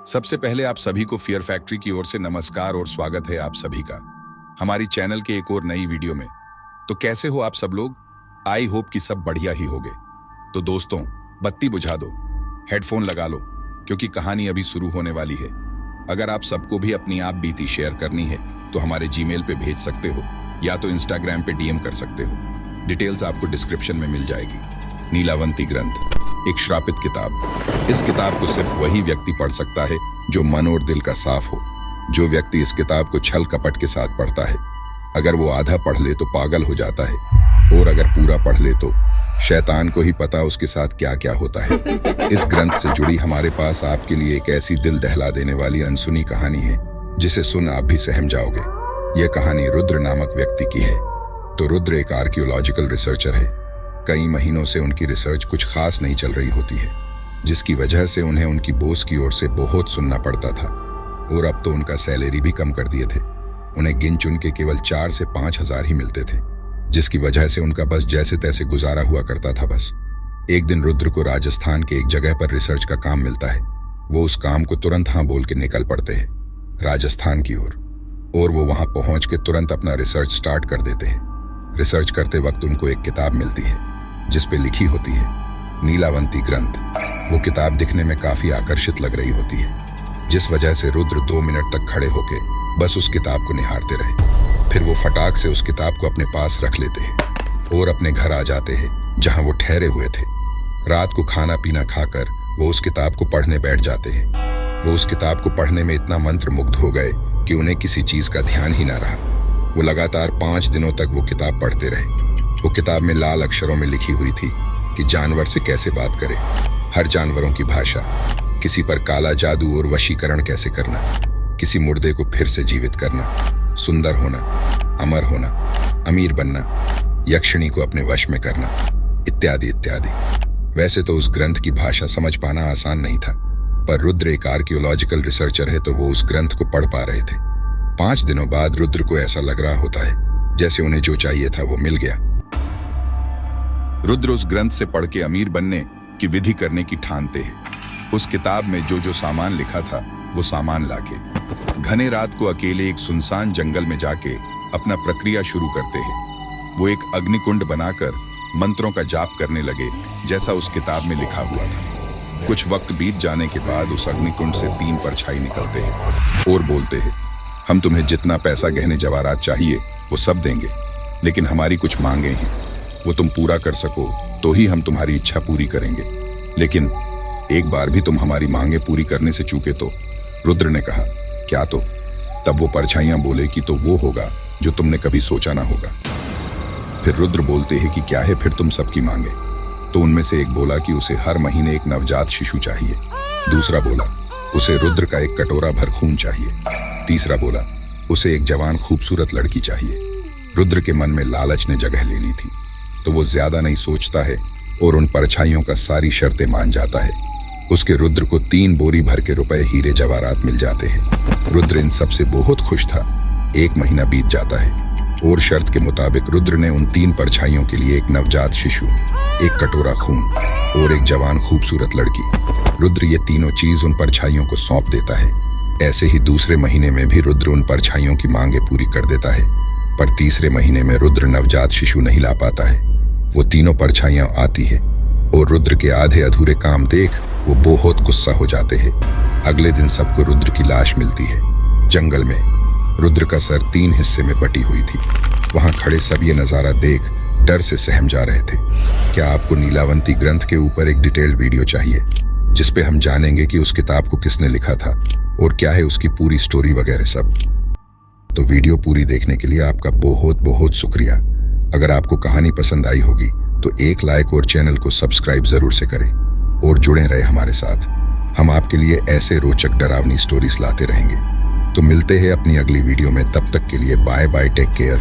सबसे पहले आप सभी को फियर फैक्ट्री की ओर से नमस्कार और स्वागत है आप सभी का हमारी चैनल के एक और नई वीडियो में। तो कैसे हो आप सब लोग? आई होप कि सब बढ़िया ही होगे। तो दोस्तों, बत्ती बुझा दो, हेडफोन लगा लो, क्योंकि कहानी अभी शुरू होने वाली है। अगर आप सबको भी अपनी आप बीती शेयर करनी है तो हमारे जीमेल पे भेज सकते हो या तो इंस्टाग्राम पे डीएम कर सकते हो। डिटेल्स आपको डिस्क्रिप्शन में मिल जाएगी। नीलावंती ग्रंथ, एक श्रापित किताब। इस किताब को सिर्फ वही व्यक्ति पढ़ सकता है जो मन और दिल का साफ हो। जो व्यक्ति इस किताब को छल कपट के साथ पढ़ता है, अगर वो आधा पढ़ ले तो पागल हो जाता है, और अगर पूरा पढ़ ले तो शैतान को ही पता उसके साथ क्या क्या होता है। इस ग्रंथ से जुड़ी हमारे पास आपके लिए एक ऐसी दिल दहला देने वाली अनसुनी कहानी है जिसे सुन आप भी सहम जाओगे। यह कहानी रुद्र नामक व्यक्ति की है। तो रुद्र एक आर्कियोलॉजिकल रिसर्चर है। कई महीनों से उनकी रिसर्च कुछ खास नहीं चल रही होती है, जिसकी वजह से उन्हें उनकी बॉस की ओर से बहुत सुनना पड़ता था, और अब तो उनका सैलरी भी कम कर दिए थे। उन्हें गिन चुन के केवल 4 से 5 हजार ही मिलते थे, जिसकी वजह से उनका बस जैसे तैसे गुजारा हुआ करता था। बस एक दिन रुद्र को राजस्थान के एक जगह पर रिसर्च का काम मिलता है। वो उस काम को तुरंत हाँ बोल के निकल पड़ते हैं राजस्थान की ओर, और वो वहां पहुंच के तुरंत अपना रिसर्च स्टार्ट कर देते हैं। रिसर्च करते वक्त उनको एक किताब मिलती है जिस पे लिखी होती है नीलावंती ग्रंथ। वो किताब दिखने में काफी आकर्षित लग रही होती है, जिस वजह से रुद्र 2 मिनट तक खड़े होके बस उस किताब को निहारते रहे। फिर वो फटाक से उस किताब को अपने पास रख लेते हैं और अपने घर आ जाते हैं जहां वो ठहरे हुए थे। रात को खाना पीना खाकर वो उस किताब को पढ़ने बैठ जाते हैं। वो उस किताब को पढ़ने में इतना मंत्रमुग्ध हो गए कि उन्हें किसी चीज का ध्यान ही ना रहा। वो लगातार 5 दिनों तक वो किताब पढ़ते रहे। वो किताब में लाल अक्षरों में लिखी हुई थी कि जानवर से कैसे बात करें, हर जानवरों की भाषा, किसी पर काला जादू और वशीकरण कैसे करना, किसी मुर्दे को फिर से जीवित करना, सुंदर होना, अमर होना, अमीर बनना, यक्षिणी को अपने वश में करना, इत्यादि इत्यादि। वैसे तो उस ग्रंथ की भाषा समझ पाना आसान नहीं था, पर रुद्र एक आर्कियोलॉजिकल रिसर्चर है तो वो उस ग्रंथ को पढ़ पा रहे थे। 5 दिनों बाद रुद्र को ऐसा लग रहा होता है जैसे उन्हें जो चाहिए था वो मिल गया। रुद्र उस ग्रंथ से पढ़ के अमीर बनने की विधि करने की ठानते हैं। उस किताब में जो जो सामान लिखा था वो सामान लाके घने रात को अकेले एक सुनसान जंगल में जाके अपना प्रक्रिया शुरू करते हैं। वो एक अग्निकुंड बनाकर मंत्रों का जाप करने लगे जैसा उस किताब में लिखा हुआ था। कुछ वक्त बीत जाने के बाद उस अग्निकुंड से 3 परछाई निकलते हैं और बोलते हैं, हम तुम्हें जितना पैसा गहने जवाहरात चाहिए वो सब देंगे, लेकिन हमारी कुछ मांगे हैं, वो तुम पूरा कर सको तो ही हम तुम्हारी इच्छा पूरी करेंगे। लेकिन एक बार भी तुम हमारी मांगे पूरी करने से चूके तो। रुद्र ने कहा, क्या तो? तब वो परछाइयां बोले कि तो वो होगा जो तुमने कभी सोचा ना होगा। फिर रुद्र बोलते हैं कि क्या है फिर तुम सबकी मांगे? तो उनमें से एक बोला कि उसे हर महीने एक नवजात शिशु चाहिए। दूसरा बोला उसे रुद्र का एक कटोरा भर खून चाहिए। तीसरा बोला उसे एक जवान खूबसूरत लड़की चाहिए। रुद्र के मन में लालच ने जगह ले ली थी, तो वो ज्यादा नहीं सोचता है और उन परछाइयों का सारी शर्तें मान जाता है। उसके रुद्र को 3 बोरी भर के रुपए हीरे जवाहरात मिल जाते हैं। रुद्र इन सब से बहुत खुश था। 1 महीना बीत जाता है और शर्त के मुताबिक रुद्र ने उन 3 परछाइयों के लिए एक नवजात शिशु, एक कटोरा खून और एक जवान खूबसूरत लड़की। रुद्र ये तीनों चीज उन परछाइयों को सौंप देता है। ऐसे ही दूसरे महीने में भी रुद्र उन परछाइयों की मांगे पूरी कर देता है, पर तीसरे महीने में रुद्र नवजात शिशु नहीं ला पाता है। वो तीनों परछाइयां आती है और रुद्र के आधे अधूरे काम देख वो बहुत गुस्सा हो जाते हैं। अगले दिन सबको रुद्र की लाश मिलती है जंगल में। रुद्र का सर 3 हिस्से में बटी हुई थी। वहां खड़े सब ये नजारा देख डर से सहम जा रहे थे। क्या आपको नीलावंती ग्रंथ के ऊपर एक डिटेल्ड वीडियो चाहिए जिसपे हम जानेंगे कि उस किताब को किसने लिखा था और क्या है उसकी पूरी स्टोरी वगैरह सब? तो वीडियो पूरी देखने के लिए आपका बहुत बहुत शुक्रिया। अगर आपको कहानी पसंद आई होगी तो एक लाइक और चैनल को सब्सक्राइब जरूर से करें और जुड़े रहे हमारे साथ। हम आपके लिए ऐसे रोचक डरावनी स्टोरीज लाते रहेंगे। तो मिलते हैं अपनी अगली वीडियो में। तब तक के लिए बाय बाय, टेक केयर।